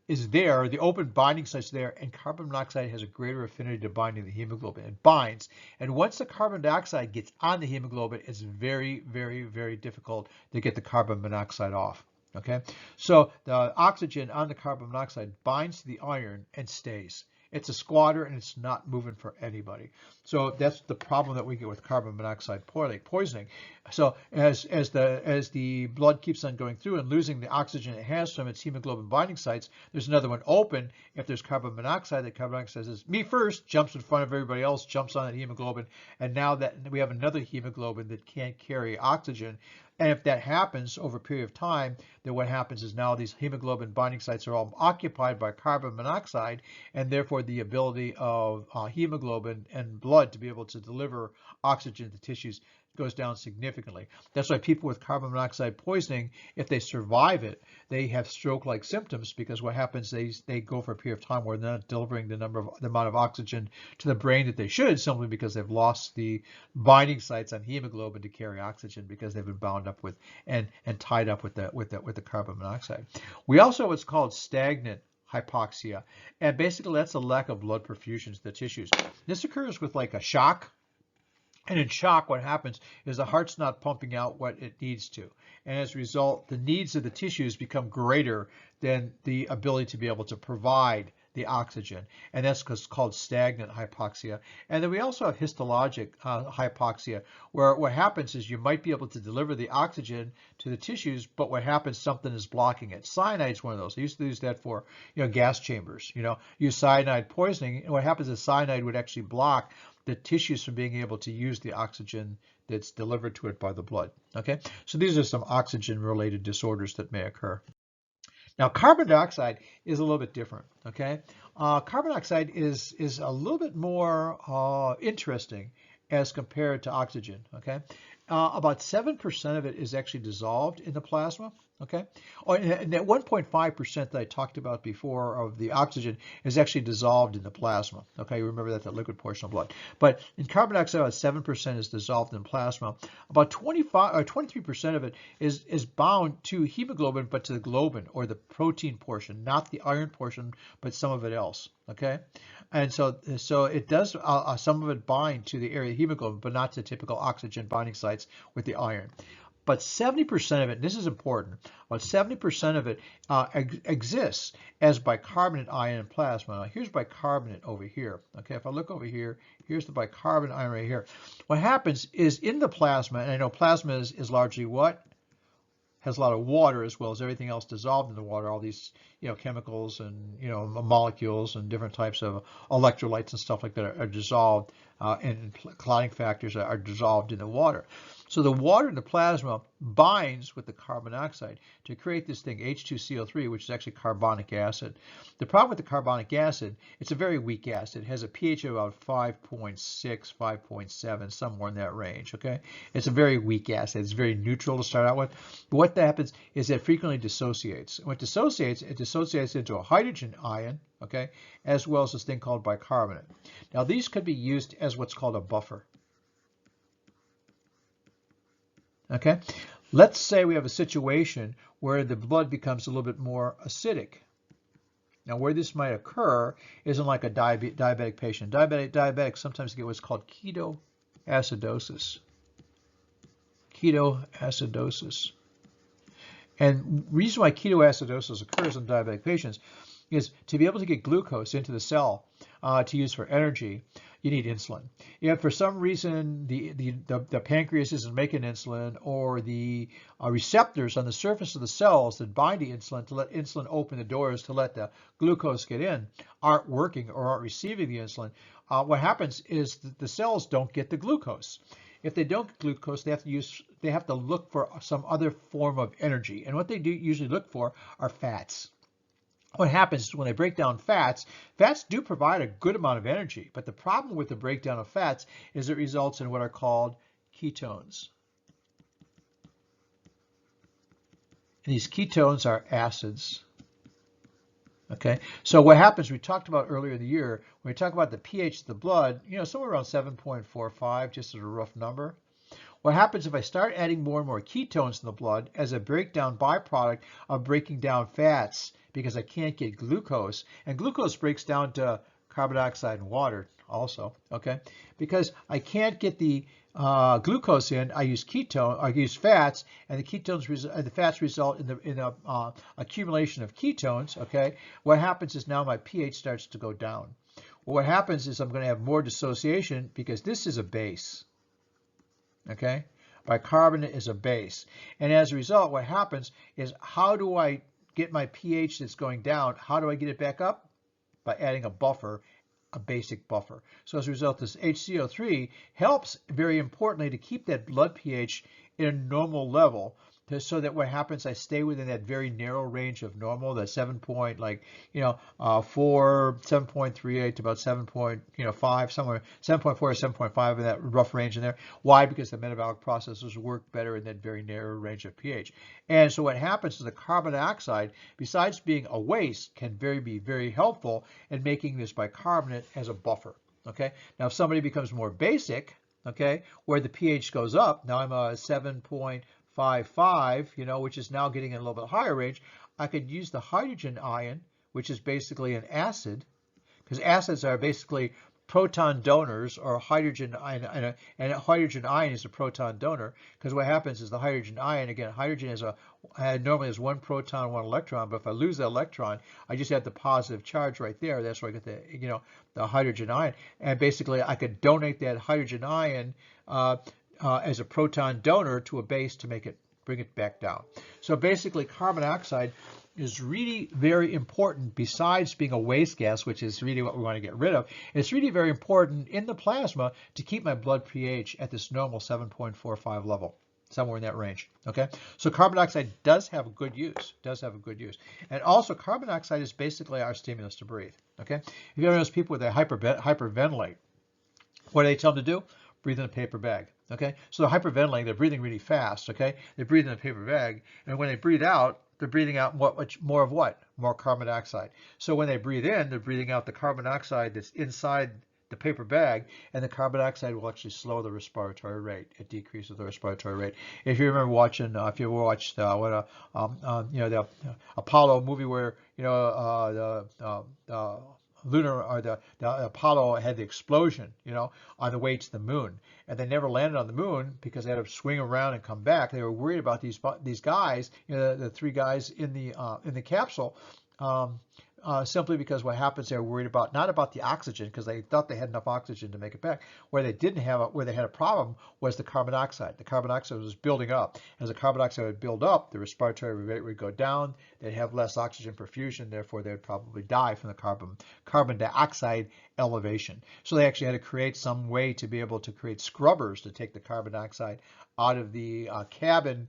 is there, the open binding site's there, and carbon monoxide has a greater affinity to binding the hemoglobin. It binds, and once the carbon dioxide gets on the hemoglobin, it's very, very, very difficult to get the carbon monoxide off. Okay, so the oxygen on the carbon monoxide binds to the iron and stays. It's a squatter and it's not moving for anybody. So that's the problem that we get with carbon monoxide poisoning. So as the blood keeps on going through and losing the oxygen it has from its hemoglobin binding sites, there's another one open. If there's carbon monoxide, the carbon monoxide says, me first, jumps in front of everybody else, jumps on that hemoglobin, and now that we have another hemoglobin that can't carry oxygen. And if that happens over a period of time, then what happens is now these hemoglobin binding sites are all occupied by carbon monoxide, and therefore the ability of hemoglobin and blood to be able to deliver oxygen to tissues goes down significantly. That's why people with carbon monoxide poisoning, if they survive it, they have stroke-like symptoms because what happens, they go for a period of time where they're not delivering the amount of oxygen to the brain that they should, simply because they've lost the binding sites on hemoglobin to carry oxygen because they've been bound up with and tied up with the carbon monoxide. We also have what's called stagnant hypoxia, and basically that's a lack of blood perfusion to the tissues. This occurs with like a shock. And in shock, what happens is the heart's not pumping out what it needs to. And as a result, the needs of the tissues become greater than the ability to be able to provide the oxygen, and that's called stagnant hypoxia. And then we also have histologic hypoxia, where what happens is you might be able to deliver the oxygen to the tissues, but what happens, something is blocking it. Cyanide is one of those. I used to use that for, gas chambers. Use cyanide poisoning, and what happens is cyanide would actually block the tissues from being able to use the oxygen that's delivered to it by the blood. Okay, so these are some oxygen-related disorders that may occur. Now, carbon dioxide is a little bit different. Okay, carbon dioxide is a little bit more interesting as compared to oxygen. Okay, about 7% of it is actually dissolved in the plasma. Okay, and that 1.5% that I talked about before of the oxygen is actually dissolved in the plasma. Okay, remember that liquid portion of blood. But in carbon dioxide, about 7% is dissolved in plasma. About 25 or 23% of it is bound to hemoglobin, but to the globin, or the protein portion, not the iron portion, but some of it else. Okay, and so it does some of it bind to the area of hemoglobin, but not to typical oxygen binding sites with the iron. But 70% of it, and this is important, about 70% of it exists as bicarbonate ion in plasma. Now, here's bicarbonate over here. Okay, if I look over here, here's the bicarbonate ion right here. What happens is in the plasma, and I know plasma is largely what? Has a lot of water as well as everything else dissolved in the water, all these chemicals and molecules and different types of electrolytes and stuff like that are dissolved, and clotting factors are dissolved in the water. So the water in the plasma binds with the carbon dioxide to create this thing, H2CO3, which is actually carbonic acid. The problem with the carbonic acid, it's a very weak acid. It has a pH of about 5.6, 5.7, somewhere in that range. Okay, it's a very weak acid. It's very neutral to start out with. But what happens is it frequently dissociates. When it dissociates into a hydrogen ion, okay, as well as this thing called bicarbonate. Now these could be used as what's called a buffer. Okay, let's say we have a situation where the blood becomes a little bit more acidic. Now, where this might occur isn't like a diabetic patient. Diabetics sometimes get what's called ketoacidosis. Ketoacidosis. And the reason why ketoacidosis occurs in diabetic patients is to be able to get glucose into the cell to use for energy, you need insulin. If for some reason the pancreas isn't making insulin, or the receptors on the surface of the cells that bind to insulin to let insulin open the doors to let the glucose get in aren't working or aren't receiving the insulin, what happens is that the cells don't get the glucose. If they don't get glucose, they have to look for some other form of energy. And what they do usually look for are fats. What happens is when they break down fats do provide a good amount of energy, but the problem with the breakdown of fats is it results in what are called ketones. And these ketones are acids. Okay, so what happens, we talked about earlier in the year, when we talk about the pH of the blood, somewhere around 7.45, just as a rough number. What happens if I start adding more and more ketones in the blood as a breakdown byproduct of breaking down fats, because I can't get glucose, and glucose breaks down to carbon dioxide and water also, okay? Because I can't get the glucose in, I use fats, and the fats result in the accumulation of ketones, okay? What happens is now my pH starts to go down. Well, what happens is I'm going to have more dissociation because this is a base. Okay, bicarbonate is a base, and as a result, what happens is, how do I get my pH that's going down? How do I get it back up? By adding a buffer, a basic buffer. So as a result, this HCO3 helps, very importantly, to keep that blood pH in a normal level, so that what happens, I stay within that very narrow range of normal, that 7.4, 7.38 to about 7.5, somewhere 7.4 or 7.5 in that rough range in there. Why? Because the metabolic processes work better in that very narrow range of pH. And so what happens is the carbon dioxide, besides being a waste, can be very helpful in making this bicarbonate as a buffer. Okay. Now, if somebody becomes more basic, okay, where the pH goes up, now I'm a 7.55, which is now getting in a little bit higher range, I could use the hydrogen ion, which is basically an acid, because acids are basically proton donors or hydrogen ion, and a hydrogen ion is a proton donor, because what happens is the hydrogen ion, again, hydrogen is normally has one proton, one electron, but if I lose the electron, I just have the positive charge right there. That's where I get the hydrogen ion, and basically I could donate that hydrogen ion as a proton donor to a base to bring it back down. So basically, carbon dioxide is really very important. Besides being a waste gas, which is really what we want to get rid of, it's really very important in the plasma to keep my blood pH at this normal 7.45 level, somewhere in that range. Okay, so carbon dioxide does have a good use, and also carbon dioxide is basically our stimulus to breathe. Okay, if you ever notice people with a hyperventilate, what do they tell them to do? Breathe in a paper bag. Okay, so they're hyperventilating, they're breathing really fast. Okay, they breathe in a paper bag, and when they breathe out, they're breathing out more of what? More carbon dioxide. So when they breathe in, they're breathing out the carbon dioxide that's inside the paper bag, and the carbon dioxide will actually slow the respiratory rate. It decreases the respiratory rate. If you remember watching, if you watched the Apollo movie where the lunar or the Apollo had the explosion, on the way to the moon, and they never landed on the moon because they had to swing around and come back. They were worried about these guys, the three guys in the capsule. Simply because what happens, they're worried about not about the oxygen, because they thought they had enough oxygen to make it back. Where they had a problem was the carbon dioxide. The carbon dioxide was building up. As the carbon dioxide would build up, the respiratory rate would go down. They'd have less oxygen perfusion, therefore they'd probably die from the carbon dioxide elevation. So they actually had to create some way to be able to create scrubbers to take the carbon dioxide out of the cabin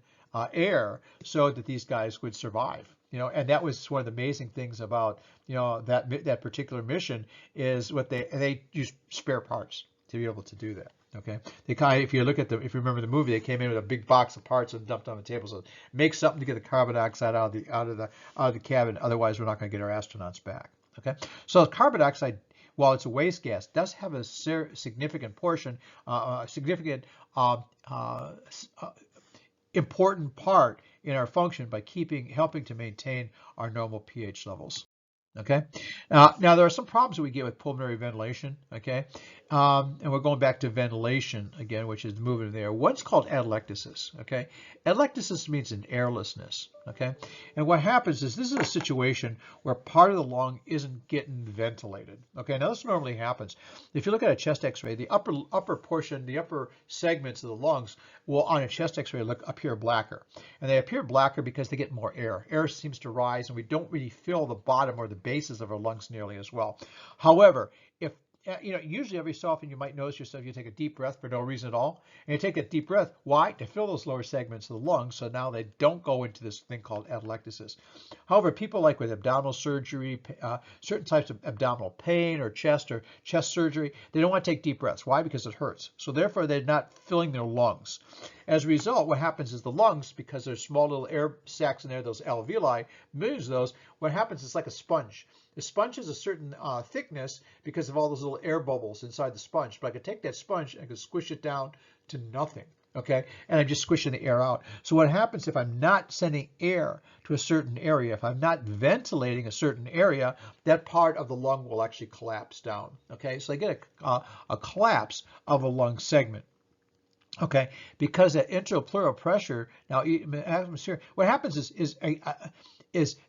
air so that these guys would survive. And that was one of the amazing things about that particular mission is what they used spare parts to be able to do that. Okay, if you remember the movie, they came in with a big box of parts and dumped on the table. So make something to get the carbon dioxide out of the cabin. Otherwise, we're not going to get our astronauts back. Okay, so carbon dioxide, while it's a waste gas, does have a significant portion, important part in our function by helping to maintain our normal pH levels. Okay. Now there are some problems that we get with pulmonary ventilation. Okay, and we're going back to ventilation again, which is moving there. One's called atelectasis. Okay, atelectasis means an airlessness. Okay, and what happens is this is a situation where part of the lung isn't getting ventilated. Okay, now this normally happens if you look at a chest X-ray. The upper portion, the upper segments of the lungs will, on a chest X-ray, appear blacker, and they appear blacker because they get more air. Air seems to rise, and we don't really fill the bottom or the bases of our lungs nearly as well. However, if usually every so often you might notice yourself, you take a deep breath for no reason at all, and you take a deep breath. Why? To fill those lower segments of the lungs, so now they don't go into this thing called atelectasis. However, people like with abdominal surgery, certain types of abdominal pain or chest surgery, they don't want to take deep breaths. Why? Because it hurts. So therefore, they're not filling their lungs. As a result, what happens is the lungs, because there's small little air sacs in there, those alveoli, millions of those, what happens is like a sponge. The sponge has a certain thickness because of all those little air bubbles inside the sponge. But I could take that sponge and I could squish it down to nothing. Okay, and I'm just squishing the air out. So what happens if I'm not sending air to a certain area, if I'm not ventilating a certain area, that part of the lung will actually collapse down. Okay, so I get a collapse of a lung segment. Okay, because that intrapleural pressure, now atmosphere, what happens is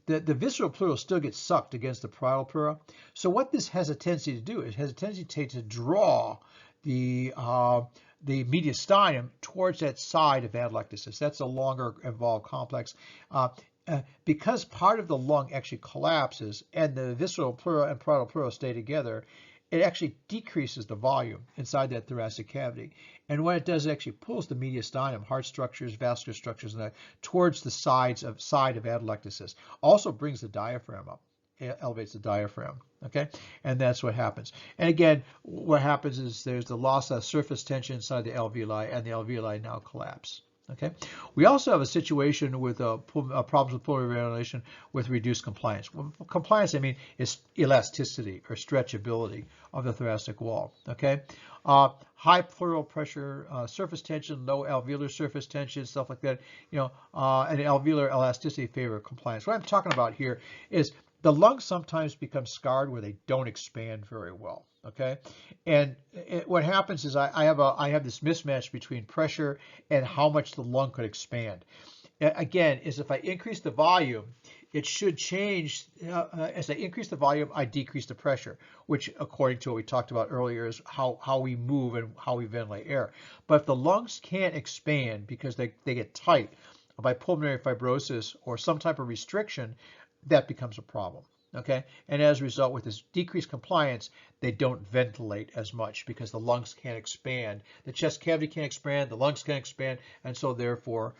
the visceral pleural still gets sucked against the parietal pleura. So what this has a tendency to do, it has a tendency to draw the mediastinum towards that side of atelectasis. That's a longer involved complex. Because part of the lung actually collapses and the visceral pleura and parietal pleura stay together, it actually decreases the volume inside that thoracic cavity. And what it does, it actually pulls the mediastinum, heart structures, vascular structures, and that towards the side of atelectasis. Also brings the diaphragm up. It elevates the diaphragm. Okay, and that's what happens. And again, what happens is there's the loss of surface tension inside the alveoli, and the alveoli now collapse. Okay, we also have a situation with problems with pulmonary ventilation with reduced compliance. Well, compliance, I mean, is elasticity or stretchability of the thoracic wall. Okay, high pleural pressure, surface tension, low alveolar surface tension, stuff like that. And alveolar elasticity favor compliance. What I'm talking about here is the lungs sometimes become scarred where they don't expand very well. Okay, and what happens is I have this mismatch between pressure and how much the lung could expand. Again, is if I increase the volume, it should change. As I increase the volume, I decrease the pressure, which, according to what we talked about earlier, is how we move and how we ventilate air. But if the lungs can't expand because they get tight by pulmonary fibrosis or some type of restriction, that becomes a problem. Okay, and as a result, with this decreased compliance, they don't ventilate as much because the lungs can't expand. The chest cavity can't expand, the lungs can't expand, and so therefore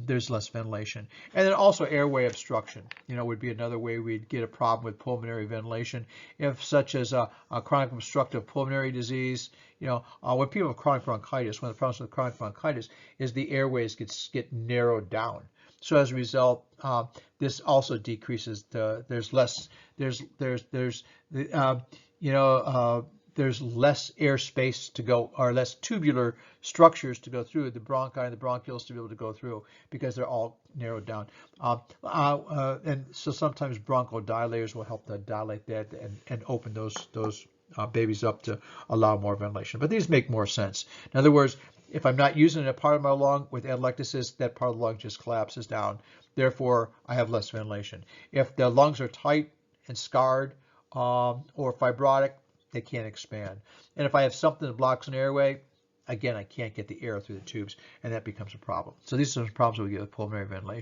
there's less ventilation. And then also airway obstruction, would be another way we'd get a problem with pulmonary ventilation, if such as a chronic obstructive pulmonary disease. When people have chronic bronchitis, one of the problems with chronic bronchitis is the airways get narrowed down. So as a result, this also decreases there's less air space to go, or less tubular structures to go through the bronchi and the bronchioles to be able to go through because they're all narrowed down. And so sometimes bronchodilators will help to dilate that and open those babies up to allow more ventilation. But these make more sense. In other words, if I'm not using a part of my lung with atelectasis, that part of the lung just collapses down. Therefore, I have less ventilation. If the lungs are tight and scarred or fibrotic, they can't expand. And if I have something that blocks an airway, again, I can't get the air through the tubes, and that becomes a problem. So these are some problems we get with pulmonary ventilation.